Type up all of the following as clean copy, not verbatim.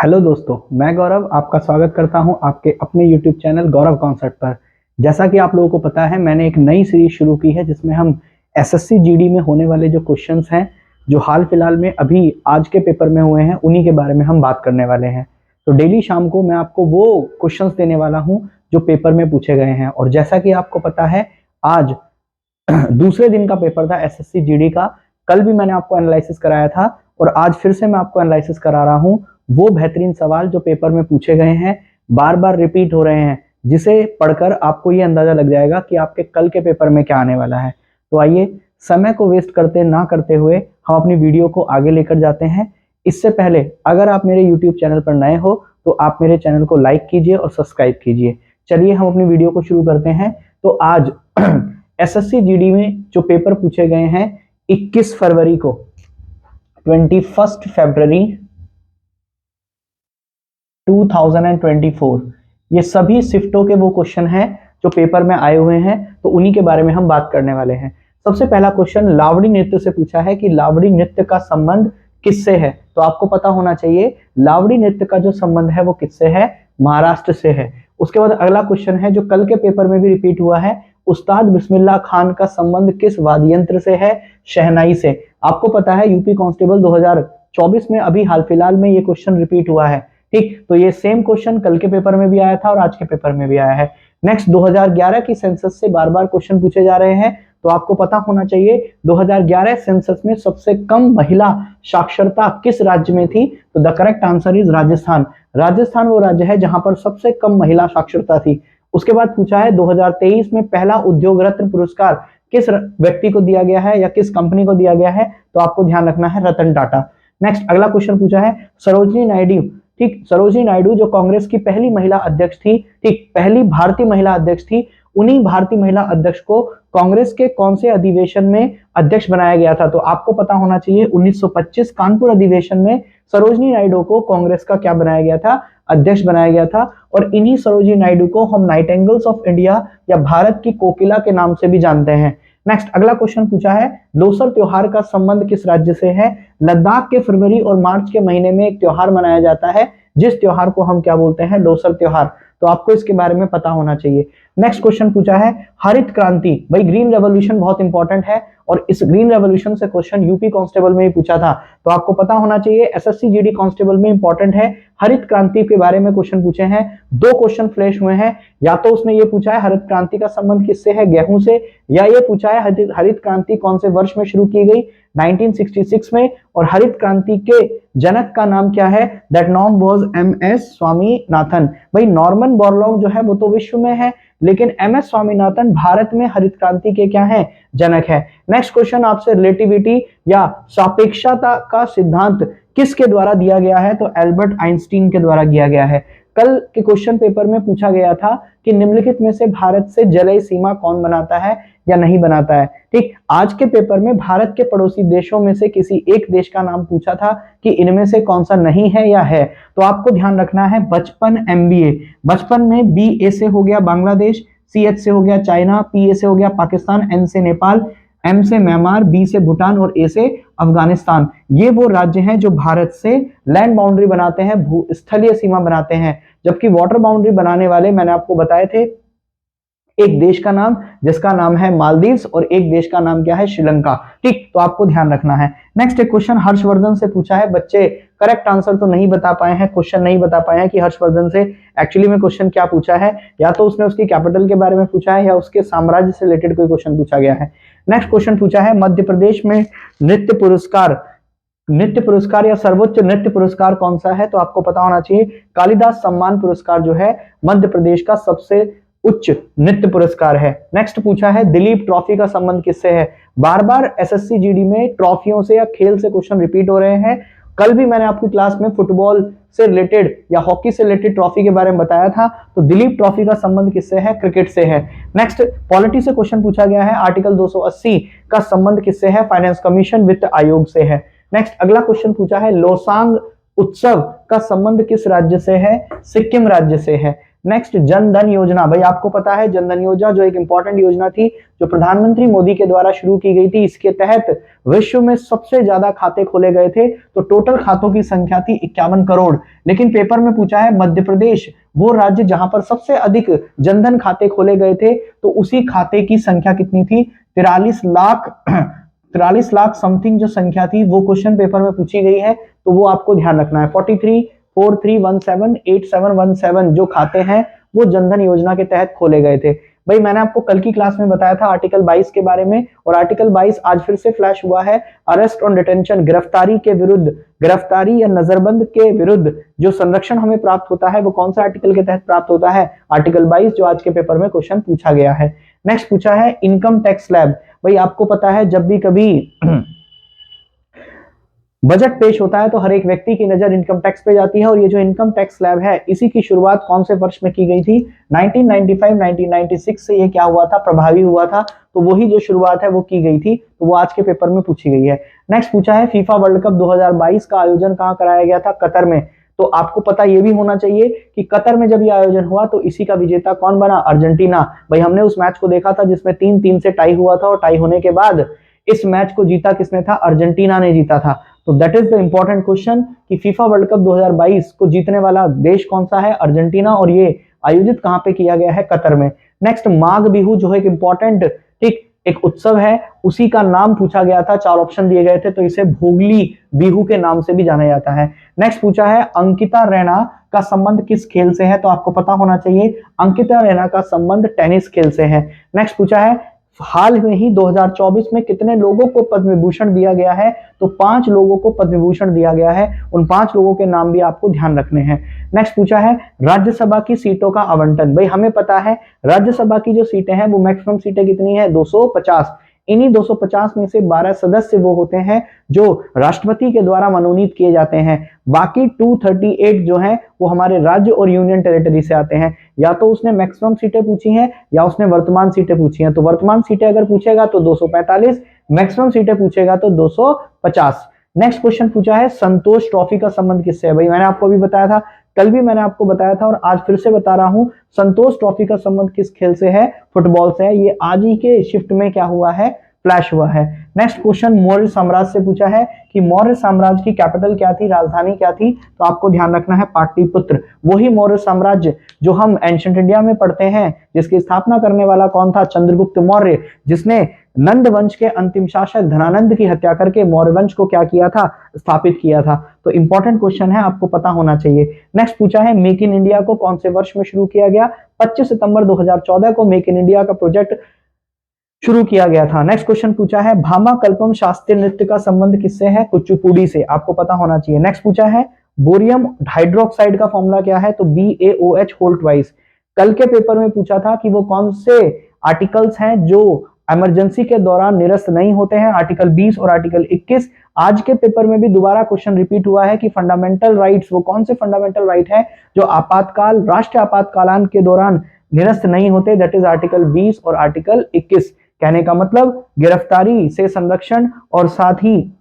Hello दोस्तों, मैं गौरव आपका स्वागत करता हूं आपके अपने YouTube चैनल गौरव कॉन्सेप्ट पर। जैसा कि आप लोगों को पता है, मैंने एक नई सीरीज शुरू की है जिसमें हम एसएससी जीडी में होने वाले जो क्वेश्चंस हैं, जो हाल फिलहाल में अभी आज के पेपर में हुए हैं, उन्हीं के बारे में हम बात करने वाले हैं। तो डेली शाम को मैं आपको वो क्वेश्चंस देने वाला हूँ जो पेपर में पूछे गए हैं। और जैसा कि आपको पता है, आज दूसरे दिन का पेपर था एसएससी जीडी का। कल भी मैंने आपको एनालिसिस कराया था और आज फिर से मैं आपको एनालिसिस करा रहा हूँ। वो बेहतरीन सवाल जो पेपर में पूछे गए हैं, बार बार रिपीट हो रहे हैं, जिसे पढ़कर आपको ये अंदाजा लग जाएगा कि आपके कल के पेपर में क्या आने वाला है। तो आइए, समय को वेस्ट करते ना करते हुए हम अपनी वीडियो को आगे लेकर जाते हैं। इससे पहले अगर आप मेरे YouTube चैनल पर नए हो तो आप मेरे चैनल को लाइक कीजिए और सब्सक्राइब कीजिए। चलिए हम अपनी वीडियो को शुरू करते हैं। तो आज एसएससी जीडी में जो पेपर पूछे गए हैं 21 फरवरी को, 21 फरवरी 2024, ये सभी शिफ्टों के वो क्वेश्चन हैं जो पेपर में आए हुए हैं, तो उन्हीं के बारे में हम बात करने वाले हैं। सबसे पहला क्वेश्चन लावड़ी नृत्य से पूछा है कि लावड़ी नृत्य का संबंध किससे है। तो आपको पता होना चाहिए लावड़ी नृत्य का जो संबंध है वो किससे है, महाराष्ट्र से है। उसके बाद अगला क्वेश्चन है जो कल के पेपर में भी रिपीट हुआ है, उस्ताद बिस्मिल्लाह खान का संबंध किस वाद्य यंत्र से है, शहनाई से। आपको पता है यूपी कांस्टेबल 2024 में अभी हाल फिलहाल में ये क्वेश्चन रिपीट हुआ है। ठीक, तो ये सेम क्वेश्चन कल के पेपर में भी आया था और आज के पेपर में भी आया है। नेक्स्ट, 2011 की सेंसस से बार बार क्वेश्चन पूछे जा रहे हैं, तो आपको पता होना चाहिए 2011 सेंसस में सबसे कम महिला साक्षरता किस राज्य में थी। तो the correct answer is Rajasthan. Rajasthan वो राज्य है जहां पर सबसे कम महिला साक्षरता थी। उसके बाद पूछा है 2023 में पहला उद्योग रत्न पुरस्कार किस व्यक्ति को दिया गया है या किस कंपनी को दिया गया है। तो आपको ध्यान रखना है रतन टाटा। नेक्स्ट, अगला क्वेश्चन पूछा है सरोजिनी नायडू। ठीक, सरोजिनी नायडू जो कांग्रेस की पहली महिला अध्यक्ष थी, ठीक, पहली भारतीय महिला अध्यक्ष थी, उन्हीं भारतीय महिला अध्यक्ष को कांग्रेस के कौन से अधिवेशन में अध्यक्ष बनाया गया था। तो आपको पता होना चाहिए 1925 कानपुर अधिवेशन में सरोजिनी नायडू को कांग्रेस का क्या बनाया गया था, अध्यक्ष बनाया गया था। और इन्हीं सरोजिनी नायडू को हम नाइटिंगेल्स ऑफ इंडिया या भारत की कोकिला के नाम से भी जानते हैं। नेक्स्ट, अगला क्वेश्चन पूछा है लोसर त्योहार का संबंध किस राज्य से है। लद्दाख के फरवरी और मार्च के महीने में एक त्योहार मनाया जाता है, जिस त्योहार को हम क्या बोलते हैं, लोसर त्योहार। तो आपको इसके बारे में पता होना चाहिए। नेक्स्ट क्वेश्चन पूछा है हरित क्रांति, भाई ग्रीन रेवोल्यूशन बहुत इंपॉर्टेंट है और इस ग्रीन रेवोल्यूशन से क्वेश्चन यूपी कांस्टेबल में ही पूछा था। तो आपको पता होना चाहिए एसएससी जीडी कांस्टेबल में इंपॉर्टेंट है। हरित क्रांति के बारे में क्वेश्चन पूछे हैं, दो क्वेश्चन फ्लैश हुए हैं। या तो उसने ये पूछा है हरित क्रांति का संबंध किससे है, गेहूं से, या ये पूछा है हरित क्रांति कौन से वर्ष में शुरू की गई, 1966 में, और हरित क्रांति के जनक का नाम क्या है, that name was MS Swaminathan. भाई नॉर्मन बोरलॉग जो है वो तो विश्व में है, लेकिन एमएस स्वामीनाथन भारत में हरित क्रांति के क्या है, जनक है। नेक्स्ट क्वेश्चन आपसे रिलेटिविटी या सापेक्षता का सिद्धांत किसके द्वारा दिया गया है। तो एल्बर्ट आइंस्टीन के द्वारा दिया गया है। कल के क्वेश्चन पेपर में पूछा गया था कि निम्नलिखित में से भारत से जलीय सीमा कौन बनाता है या नहीं बनाता है। ठीक, आज के पेपर में भारत के पड़ोसी देशों में से किसी एक देश का नाम पूछा था कि इनमें से कौन सा नहीं है या है। तो आपको ध्यान रखना है बचपन एमबीए, बचपन में बी ए से हो गया बांग्लादेश, सी एच से हो गया चाइना, पी ए से हो गया पाकिस्तान, एन से नेपाल, एम से म्यांमार, बी से भूटान और ए से अफगानिस्तान। ये वो राज्य हैं जो भारत से लैंड बाउंड्री बनाते हैं, भूस्थलीय सीमा बनाते हैं। जबकि वाटर बाउंड्री बनाने वाले मैंने आपको बताए थे एक देश का नाम जिसका नाम है मालदीव्स और एक देश का नाम क्या है, श्रीलंका। ठीक, तो आपको ध्यान रखना है। नेक्स्ट एक क्वेश्चन हर्षवर्धन से पूछा है। बच्चे करेक्ट आंसर तो नहीं बता पाए हैं, क्वेश्चन नहीं बता पाए हैं कि हर्षवर्धन से एक्चुअली में क्वेश्चन क्या पूछा है। या तो उसने उसकी कैपिटल के बारे में पूछा है या उसके साम्राज्य से रिलेटेड कोई क्वेश्चन पूछा गया है। नेक्स्ट क्वेश्चन पूछा है मध्य प्रदेश में नृत्य पुरस्कार या सर्वोच्च नृत्य पुरस्कार कौन सा है। तो आपको पता होना चाहिए कालिदास सम्मान पुरस्कार जो है मध्य प्रदेश का सबसे उच्च नृत्य पुरस्कार है। नेक्स्ट पूछा है दिलीप ट्रॉफी का संबंध किससे है। बार बार एसएससी जीडी में ट्रॉफियों से या खेल से क्वेश्चन रिपीट हो रहे हैं। कल भी मैंने आपकी क्लास में फुटबॉल से रिलेटेड या हॉकी से रिलेटेड ट्रॉफी के बारे में बताया था। तो दिलीप ट्रॉफी का संबंध किससे है, क्रिकेट से है। नेक्स्ट पॉलिटी से क्वेश्चन पूछा गया है आर्टिकल 280 का संबंध किससे है, फाइनेंस कमीशन वित्त आयोग से है। नेक्स्ट अगला क्वेश्चन पूछा है लोसांग उत्सव का संबंध किस राज्य से है, सिक्किम राज्य से है। नेक्स्ट जन धन योजना, भाई आपको पता है जन धन योजना जो एक इंपॉर्टेंट योजना थी जो प्रधानमंत्री मोदी के द्वारा शुरू की गई थी, इसके तहत विश्व में सबसे ज्यादा खाते खोले गए थे। तो टोटल खातों की संख्या थी 51 करोड़। लेकिन पेपर में पूछा है मध्य प्रदेश वो राज्य जहां पर सबसे अधिक जनधन खाते खोले गए थे, तो उसी खाते की संख्या कितनी थी? 43 लाख समथिंग जो संख्या थी वो क्वेश्चन पेपर में पूछी गई है, तो वो आपको ध्यान रखना है। 4343178717 जो खाते हैं वो जनधन योजना के तहत खोले गए थे। भाई मैंने आपको कल की क्लास में बताया था आर्टिकल 22 के बारे में, और आर्टिकल 22 आज फिर से फ्लैश हुआ है। अरेस्ट ऑन डिटेंशन, गिरफ्तारी के विरुद्ध, गिरफ्तारी या नजरबंद के विरुद्ध जो संरक्षण हमें प्राप्त होता है वो कौन सा आर्टिकल के तहत प्राप्त होता है? आर्टिकल 22, जो आज के पेपर में क्वेश्चन पूछा गया है। नेक्स्ट पूछा है इनकम टैक्स स्लैब। भाई आपको पता है जब भी कभी बजट पेश होता है तो हर एक व्यक्ति की नजर इनकम टैक्स पे जाती है, और ये जो इनकम टैक्स स्लैब है इसी की शुरुआत कौन से वर्ष में की गई थी? 1995-1996 से ये क्या हुआ था? प्रभावी हुआ था। तो वही जो शुरुआत है वो की गई थी, तो वो आज के पेपर में पूछी गई है। नेक्स्ट पूछा है फीफा वर्ल्ड कप 2022 का आयोजन कहाँ कराया गया था? कतर में। तो आपको पता ये भी होना चाहिए कि कतर में जब ये आयोजन हुआ तो इसी का विजेता कौन बना? अर्जेंटीना। भाई हमने उस मैच को देखा था जिसमें 3-3 से टाई हुआ था, और टाई होने के बाद इस मैच को जीता किसने था? अर्जेंटीना ने जीता था। तो that is the important question कि फीफा वर्ल्ड कप 2022 को जीतने वाला देश कौन सा है? अर्जेंटीना, और ये आयोजित कहां पे किया गया है? कतर में। नेक्स्ट माघ बिहू जो एक इंपॉर्टेंट एक उत्सव है, उसी का नाम पूछा गया था। 4 ऑप्शन दिए गए थे, तो इसे भोगली बिहू के नाम से भी जाना जाता है। नेक्स्ट पूछा है अंकिता रैना का संबंध किस खेल से है? तो आपको पता होना चाहिए अंकिता रैना का संबंध टेनिस खेल से है। नेक्स्ट पूछा है हाल में ही 2024 में कितने लोगों को पद्म विभूषण दिया गया है? तो 5 लोगों को पद्म विभूषण दिया गया है। उन 5 लोगों के नाम भी आपको ध्यान रखने हैं। नेक्स्ट पूछा है राज्यसभा की सीटों का आवंटन। भाई हमें पता है राज्यसभा की जो सीटें हैं वो मैक्सिमम सीटें कितनी है? 250। इन्हीं 250 में से 12 सदस्य वो होते हैं जो राष्ट्रपति के द्वारा मनोनीत किए जाते हैं। बाकी 238 जो हैं वो हमारे राज्य और यूनियन टेरिटरी से आते हैं। या तो उसने मैक्सिमम सीटें पूछी हैं या उसने वर्तमान सीटें पूछी हैं। तो वर्तमान सीटें अगर पूछेगा तो 245, मैक्सिमम सीटें पूछेगा तो 250। नेक्स्ट क्वेश्चन पूछा है संतोष ट्रॉफी का संबंध किससे है? भाई मैंने आपको अभी बताया था, कल भी मैंने आपको बताया था और आज फिर से बता रहा हूं, संतोष ट्रॉफी का संबंध किस खेल से है? फुटबॉल से है। ये आज ही के शिफ्ट में क्या हुआ है? फ्लैश हुआ है। नेक्स्ट क्वेश्चन मौर्य साम्राज्य से पूछा है कि मौर्य साम्राज्य की कैपिटल क्या थी, राजधानी क्या थी? तो आपको ध्यान रखना है पाटलिपुत्र। वही मौर्य साम्राज्य जो हम एंशिएंट इंडिया में पढ़ते हैं, जिसकी स्थापना करने वाला कौन था? चंद्रगुप्त मौर्य, जिसने नंद वंश के अंतिम शासक धनानंद की हत्या करके मौर्य वंश को क्या किया था? स्थापित किया था। तो इंपॉर्टेंट क्वेश्चन है, आपको पता होना चाहिए। नेक्स्ट पूछा है मेक इन इंडिया को कौन से वर्ष में शुरू किया गया? 25 सितंबर 2014 को मेक इन इंडिया का प्रोजेक्ट शुरू किया गया था। नेक्स्ट क्वेश्चन पूछा है भामा कल्पम शास्त्रीय नृत्य का संबंध किससे है? कुचिपुड़ी से। आपको पता होना चाहिए। नेक्स्ट पूछा है बोरियम हाइड्रोक्साइड का फॉर्मूला क्या है? तो BaOH होल ट्वाइस। कल के पेपर में पूछा था कि वो कौन से आर्टिकल्स हैं जो इमरजेंसी के दौरान निरस्त नहीं होते हैं? आर्टिकल 20 और आर्टिकल 21। आज के पेपर में भी दोबारा क्वेश्चन रिपीट हुआ है कि फंडामेंटल राइट्स, वो कौन से फंडामेंटल राइट है जो आपातकाल, राष्ट्रीय आपातकालान के दौरान निरस्त नहीं होते? दैट इज आर्टिकल 20 और आर्टिकल 21। कहने का मतलब गिरफ्तारी से संरक्षण और साथ ही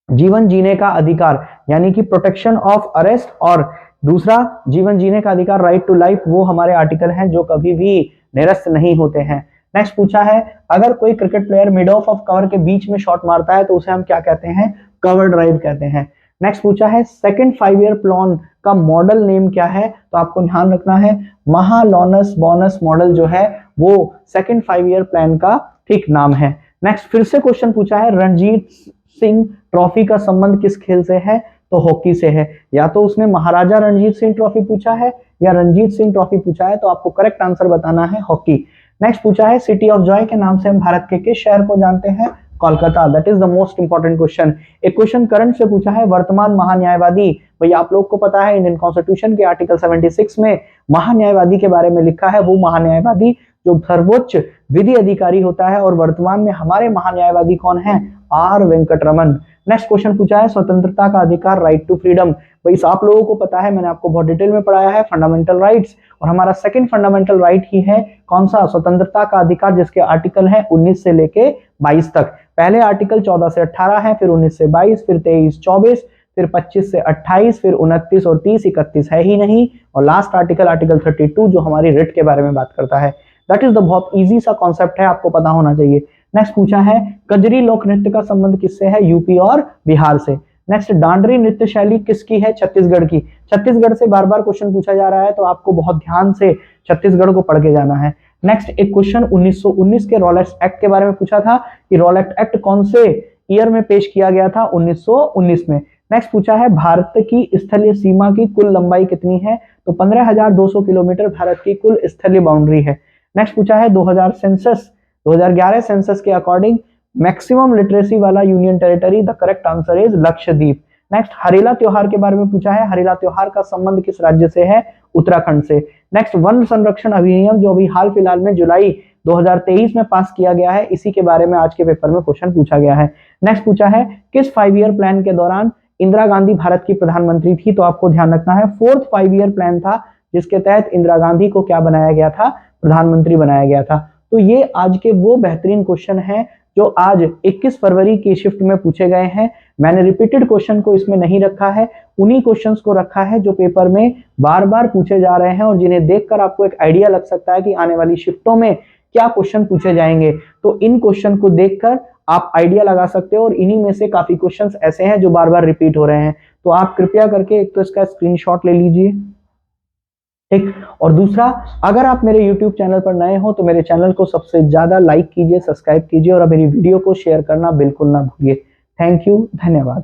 जीवन जीने का अधिकार, यानी कि प्रोटेक्शन ऑफ अरेस्ट, और दूसरा जीवन जीने का अधिकार, राइट टू लाइफ, वो हमारे आर्टिकल हैं जो कभी भी निरस्त नहीं होते हैं। नेक्स्ट पूछा है अगर कोई cricket player mid of cover के बीच में शॉट मारता है तो उसे हम क्या कहते हैं? कवर ड्राइव कहते हैं। नेक्स्ट पूछा है सेकंड 5 ईयर प्लान का मॉडल नेम क्या है? तो आपको ध्यान रखना है महालोनस बोनस मॉडल जो है वो सेकंड 5 ईयर प्लान का ठीक नाम है। नेक्स्ट फिर से क्वेश्चन पूछा है रणजीत सिंह ट्रॉफी का संबंध किस खेल से है? तो हॉकी से है। या तो उसने महाराजा रणजीत सिंह ट्रॉफी पूछा है या रणजीत सिंह ट्रॉफी पूछा है, तो आपको करेक्ट आंसर बताना है हॉकी। नेक्स्ट पूछा है सिटी ऑफ जॉय के नाम से हम भारत के किस शहर को जानते हैं? Kolkata. That is the most important question. एक क्वेश्चन करंट से पूछा है वर्तमान महान्यायवादी। भाई आप लोग को पता है इंडियन कॉन्स्टिट्यूशन के आर्टिकल 76 में महान्यायवादी के बारे में लिखा है। वो महान्यायवादी जो सर्वोच्च विधि अधिकारी होता है, और वर्तमान में हमारे महान्यायवादी कौन है? आर वेंकटरमन। नेक्स्ट क्वेश्चन पूछा है स्वतंत्रता का अधिकार, राइट टू फ्रीडम। भाई आप लोगों को पता है, मैंने आपको बहुत डिटेल में पढ़ाया है फंडामेंटल राइट्स, और हमारा सेकंड फंडामेंटल राइट ही है कौन सा? स्वतंत्रता का अधिकार, जिसके आर्टिकल है 19 से लेके 22 तक। पहले आर्टिकल 14 से 18 है, फिर 19 से 22, फिर 23, 24, फिर 25 से 28, फिर 29 और 30, 31 है ही नहीं, और लास्ट आर्टिकल आर्टिकल 32 जो हमारी रिट के बारे में बात करता है। दैट इज द बहुत इजी सा कॉन्सेप्ट है, आपको पता होना चाहिए। नेक्स्ट पूछा है कजरी लोक नृत्य का संबंध किससे है? यूपी और बिहार से। नेक्स्ट डांडरी नृत्य शैली किसकी है? छत्तीसगढ़ की। छत्तीसगढ़ से बार बार क्वेश्चन पूछा जा रहा है, तो आपको बहुत ध्यान से छत्तीसगढ़ को पढ़ के जाना है। नेक्स्ट एक क्वेश्चन 1919 के रॉलेट्स एक्ट के बारे में पूछा था कि रॉलेट एक्ट कौन से ईयर में पेश किया गया था? 1919 में। नेक्स्ट पूछा है भारत की स्थलीय सीमा की कुल लंबाई कितनी है? तो 15,200 किलोमीटर भारत की कुल स्थलीय बाउंड्री है। नेक्स्ट पूछा है 2011 सेंसस के अकॉर्डिंग मैक्सिमम लिटरेसी वाला union territory, the correct answer is Lakshadweep. Next Harela त्योहार के बारे में पूछा है, हरेला त्योहार का संबंध किस राज्य से है? उत्तराखंड से। नेक्स्ट वन संरक्षण अधिनियम जो अभी हाल फिलहाल में जुलाई 2023 में पास किया गया है, इसी के बारे में आज के पेपर में क्वेश्चन पूछा गया है। नेक्स्ट पूछा है किस 5 ईयर प्लान के दौरान इंदिरा गांधी भारत की प्रधानमंत्री थी? तो आपको ध्यान रखना है 4th 5 ईयर प्लान था, जिसके तहत इंदिरा गांधी को क्या बनाया गया था? प्रधानमंत्री बनाया गया था। तो ये आज के वो बेहतरीन क्वेश्चन हैं जो आज 21 फरवरी की शिफ्ट में पूछे गए हैं। मैंने रिपीटेड क्वेश्चन को इसमें नहीं रखा है, उन्हीं क्वेश्चंस को रखा है जो पेपर में बार बार पूछे जा रहे हैं और जिन्हें देखकर आपको एक आइडिया लग सकता है कि आने वाली शिफ्टों में क्या क्वेश्चन पूछे जाएंगे। तो इन क्वेश्चन को देखकर आप आइडिया लगा सकते हो, और इन्हीं में से काफी क्वेश्चंस ऐसे हैं जो बार बार रिपीट हो रहे हैं। तो आप कृपया करके एक तो इसका स्क्रीनशॉट ले लीजिए, ठीक। और दूसरा, अगर आप मेरे YouTube चैनल पर नए हो तो मेरे चैनल को सबसे ज्यादा लाइक कीजिए, सब्सक्राइब कीजिए और मेरी वीडियो को शेयर करना बिल्कुल ना भूलिए। थैंक यू, धन्यवाद।